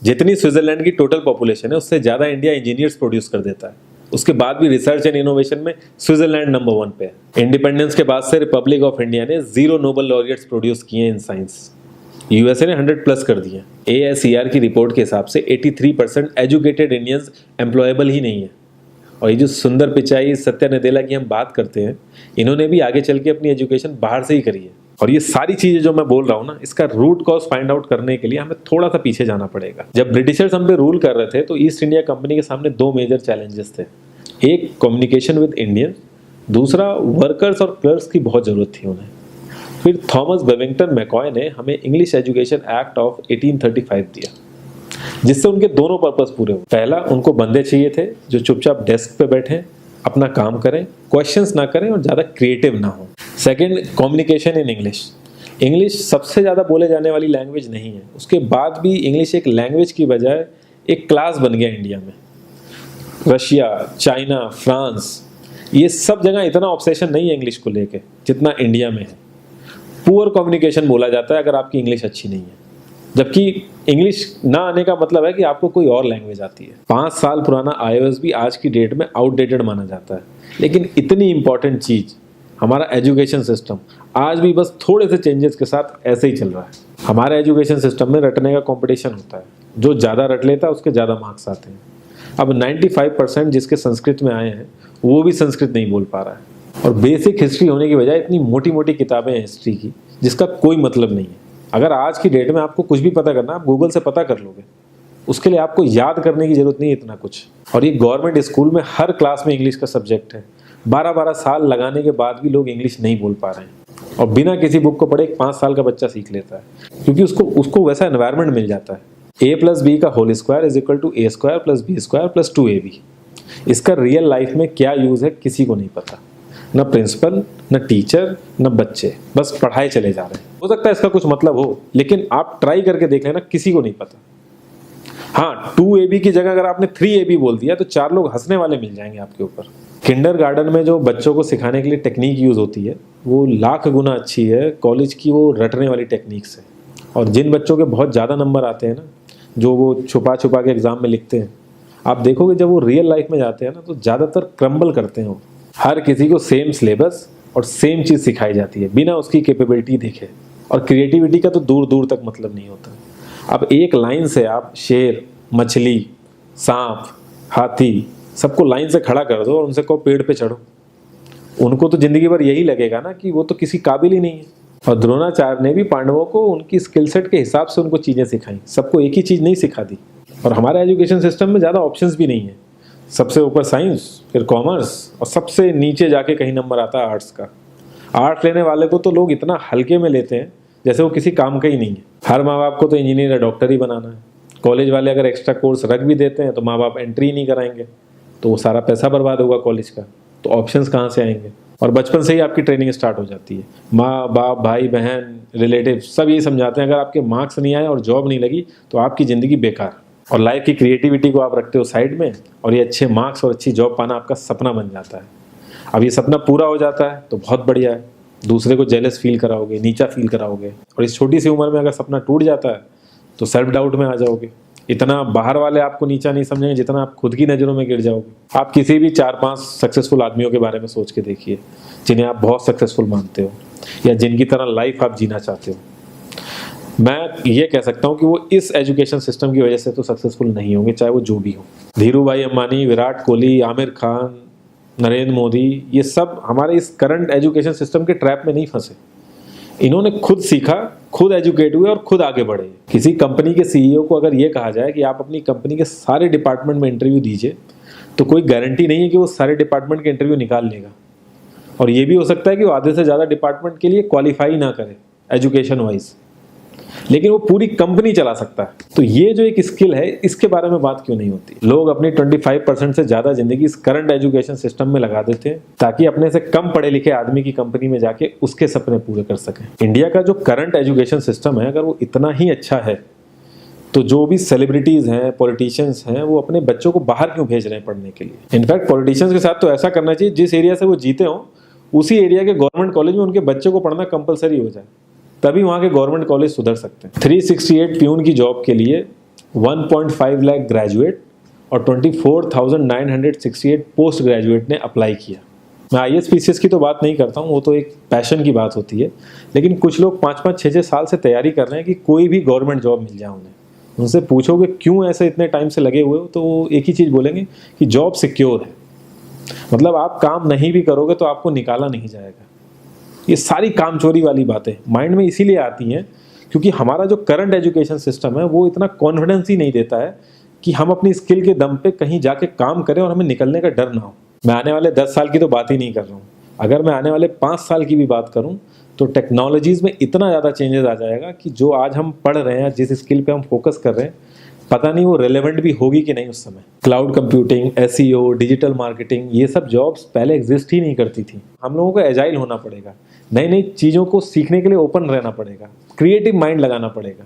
जितनी स्विट्जरलैंड की total population है उससे ज़्यादा इंडिया इंजीनियर्स प्रोड्यूस कर देता है। उसके बाद भी रिसर्च एंड इनोवेशन में स्विट्जरलैंड नंबर 1 पे है। इंडिपेंडेंस के बाद से रिपब्लिक ऑफ इंडिया ने 0 नोबेल लॉरियट्स प्रोड्यूस किए इन साइंस। यूएसए ने 100+ कर दिए। ASER की रिपोर्ट के हिसाब से 83% एजुकेटेड इंडियंस एम्प्लॉयबल ही नहीं है। और ये जो सुंदर पिचाई, सत्या नदेला की हम बात करते हैं, इन्होंने भी आगे चल के अपनी एजुकेशन बाहर से ही करी है। और ये सारी चीजें जो मैं बोल रहा हूँ ना, इसका रूट कॉज फाइंड आउट करने के लिए हमें थोड़ा सा पीछे जाना पड़ेगा। जब ब्रिटिशर्स हम पे रूल कर रहे थे तो ईस्ट इंडिया कंपनी के सामने 2 मेजर चैलेंजेस थे। एक कम्युनिकेशन विद इंडियन, दूसरा वर्कर्स और क्लर्क्स की बहुत जरूरत थी उन्हें। फिर थॉमस बेविंगटन मैकॉय ने हमें इंग्लिश एजुकेशन एक्ट ऑफ 1835 दिया, जिससे उनके दोनों पर्पस पूरे हुए। पहला, उनको बंदे चाहिए थे जो चुपचाप डेस्क पे बैठे, अपना काम करें, क्वेश्चंस ना करें और ज़्यादा क्रिएटिव ना हो। Second, communication in English. English सबसे ज़्यादा बोले जाने वाली लैंग्वेज नहीं है, उसके बाद भी इंग्लिश एक लैंग्वेज की बजाय एक क्लास बन गया इंडिया में। रशिया, चाइना, फ्रांस, ये सब जगह इतना ऑब्सेशन नहीं है इंग्लिश को लेके जितना इंडिया में है। पुअर कम्युनिकेशन बोला जाता है अगर आपकी इंग्लिश अच्छी नहीं है, जबकि इंग्लिश ना आने का मतलब है कि आपको कोई और लैंग्वेज आती है। 5 साल पुराना iOS भी आज की डेट में आउटडेटेड माना जाता है। लेकिन इतनी इंपॉर्टेंट चीज़ हमारा एजुकेशन सिस्टम आज भी बस थोड़े से चेंजेस के साथ ऐसे ही चल रहा है। हमारे एजुकेशन सिस्टम में रटने का कंपटीशन होता है, जो ज़्यादा रट लेता है उसके ज़्यादा मार्क्स आते हैं। अब 95% जिसके संस्कृत में आए हैं वो भी संस्कृत नहीं बोल पा रहा है। और बेसिक हिस्ट्री होने की बजाय इतनी मोटी मोटी किताबें हैं हिस्ट्री की जिसका कोई मतलब नहीं है। अगर आज की डेट में आपको कुछ भी पता करना, आप गूगल से पता कर लोगे, उसके लिए आपको याद करने की जरूरत नहीं है इतना कुछ। और ये गवर्नमेंट स्कूल में हर क्लास में इंग्लिश का सब्जेक्ट है। 12-12 साल लगाने के बाद भी लोग इंग्लिश नहीं बोल पा रहे हैं, और बिना किसी बुक को पढ़े 5 साल का बच्चा सीख लेता है, क्योंकि उसको वैसा एनवायरनमेंट मिल जाता है। A+B का whole square is equal to A² + B² + 2AB। इसका रियल लाइफ में क्या यूज है किसी को नहीं पता, न प्रिंसिपल, न टीचर, न बच्चे, बस पढ़ाई चले जा रहे हैं। हो सकता है इसका कुछ मतलब हो, लेकिन आप ट्राई करके देख लेना, किसी को नहीं पता। हाँ, 2AB की जगह अगर आपने 3AB बोल दिया तो 4 लोग हंसने वाले मिल जाएंगे आपके ऊपर। किंडरगार्टन में जो बच्चों को सिखाने के लिए टेक्निक यूज होती है वो लाख गुना अच्छी है कॉलेज की वो रटने वाली टेक्निक से। और जिन बच्चों के बहुत ज़्यादा नंबर आते हैं ना, जो वो छुपा छुपा के एग्जाम में लिखते हैं, आप देखोगे जब वो रियल लाइफ में जाते हैं ना तो ज़्यादातर क्रम्बल करते हैं वो। हर किसी को सेम सिलेबस और सेम चीज़ सिखाई जाती है बिना उसकी कैपेबिलिटी देखे, और क्रिएटिविटी का तो दूर दूर तक मतलब नहीं होता। अब एक लाइन से आप शेर, मछली, सांप, हाथी सबको लाइन से खड़ा कर दो और उनसे कहो पेड़ पे चढ़ो, उनको तो जिंदगी भर यही लगेगा ना कि वो तो किसी काबिल ही नहीं है। और द्रोणाचार्य ने भी पांडवों को उनकी स्किल सेट के हिसाब से उनको चीज़ें सिखाई, सबको एक ही चीज़ नहीं सिखा दी। और हमारे एजुकेशन सिस्टम में ज़्यादा ऑप्शंस भी नहीं है। सबसे ऊपर साइंस, फिर कॉमर्स, और सबसे नीचे जाके कहीं नंबर आता है आर्ट्स का। आर्ट्स लेने वाले को तो लोग इतना हल्के में लेते हैं जैसे वो किसी काम का ही नहीं है। हर माँ बाप को तो इंजीनियर या डॉक्टर ही बनाना है। कॉलेज वाले अगर एक्स्ट्रा कोर्स रख भी देते हैं तो माँ बाप एंट्री नहीं कराएंगे, तो वो सारा पैसा बर्बाद होगा कॉलेज का। तो ऑप्शंस कहाँ से आएंगे? और बचपन से ही आपकी ट्रेनिंग स्टार्ट हो जाती है। माँ बाप, भाई बहन, रिलेटिव सब यही समझाते हैं अगर आपके मार्क्स नहीं आए और जॉब नहीं लगी तो आपकी ज़िंदगी बेकार। और लाइफ की क्रिएटिविटी को आप रखते हो साइड में, और ये अच्छे मार्क्स और अच्छी जॉब पाना आपका सपना बन जाता है। अब ये सपना पूरा हो जाता है तो बहुत बढ़िया है, दूसरे को जेलस फील कराओगे, नीचा फील कराओगे। और इस छोटी सी उम्र में अगर सपना टूट जाता है तो सेल्फ डाउट में आ जाओगे। इतना बाहर वाले आपको नीचा नहीं समझेंगे जितना आप खुद की नज़रों में गिर जाओगे। आप किसी भी 4-5 सक्सेसफुल आदमियों के बारे में सोच के देखिए जिन्हें आप बहुत सक्सेसफुल मानते हो, या जिनकी तरह लाइफ आप जीना चाहते हो। मैं ये कह सकता हूँ कि वो इस एजुकेशन सिस्टम की वजह से तो सक्सेसफुल नहीं होंगे, चाहे वो जो भी हो। धीरू भाई अंबानी, विराट कोहली, आमिर खान, नरेंद्र मोदी, ये सब हमारे इस करंट एजुकेशन सिस्टम के ट्रैप में नहीं फंसे। इन्होंने खुद सीखा, खुद एजुकेट हुए और खुद आगे बढ़े। किसी कंपनी के सीईओ को अगर ये कहा जाए कि आप अपनी कंपनी के सारे डिपार्टमेंट में इंटरव्यू दीजिए, तो कोई गारंटी नहीं है कि वो सारे डिपार्टमेंट के इंटरव्यू निकाल लेगा। और ये भी हो सकता है कि वो आधे से ज़्यादा डिपार्टमेंट के लिए क्वालिफाई ना करे एजुकेशन वाइज, लेकिन वो पूरी कंपनी चला सकता है। तो ये जो एक स्किल है, इसके बारे में बात क्यों नहीं होती? लोग अपनी 25% से ज़्यादा जिंदगी इस करंट एजुकेशन सिस्टम में लगा देते हैं ताकि अपने से कम पढ़े लिखे आदमी की कंपनी में जाके उसके सपने पूरे कर सकें। इंडिया का जो करंट एजुकेशन सिस्टम है, अगर वो इतना ही अच्छा है तो जो भी सेलिब्रिटीज़ हैं, पॉलिटिशियंस हैं, वो अपने बच्चों को बाहर क्यों भेज रहे हैं पढ़ने के लिए? इनफैक्ट पॉलिटिशियंस के साथ तो ऐसा करना चाहिए, जिस एरिया से वो जीते हों उसी एरिया के गवर्नमेंट कॉलेज में उनके बच्चे को पढ़ना कंपलसरी हो जाए, तभी वहाँ के गवर्नमेंट कॉलेज सुधर सकते हैं। 368 प्यून की जॉब के लिए 1.5 लाख ग्रेजुएट और 24,968 पोस्ट ग्रेजुएट ने अप्लाई किया। मैं IAS PCS की तो बात नहीं करता हूँ, वो तो एक पैशन की बात होती है, लेकिन कुछ लोग 5-5, 6-6 साल से तैयारी कर रहे हैं कि कोई भी गवर्नमेंट जॉब मिल जाए उन्हें। उनसे पूछोगे क्यों ऐसे इतने टाइम से लगे हुए हो, तो वो एक ही चीज़ बोलेंगे कि जॉब सिक्योर है। मतलब आप काम नहीं भी करोगे तो आपको निकाला नहीं जाएगा। ये सारी कामचोरी वाली बातें माइंड में इसीलिए आती हैं क्योंकि हमारा जो करंट एजुकेशन सिस्टम है वो इतना कॉन्फिडेंस ही नहीं देता है कि हम अपनी स्किल के दम पे कहीं जाके काम करें और हमें निकलने का डर ना हो। मैं आने वाले 10 साल की तो बात ही नहीं कर रहा हूँ, अगर मैं आने वाले 5 साल की भी बात करूँ तो टेक्नोलॉजीज़ में इतना ज़्यादा चेंजेस आ जाएगा कि जो आज हम पढ़ रहे हैं, जिस स्किल पे हम फोकस कर रहे हैं, पता नहीं वो रेलेवेंट भी होगी कि नहीं उस समय। Cloud computing, SEO, digital marketing, ये सब जॉब्स पहले एग्जिस्ट ही नहीं करती थी। हम लोगों को एजाइल होना पड़ेगा, नई नई चीज़ों को सीखने के लिए ओपन रहना पड़ेगा, क्रिएटिव माइंड लगाना पड़ेगा।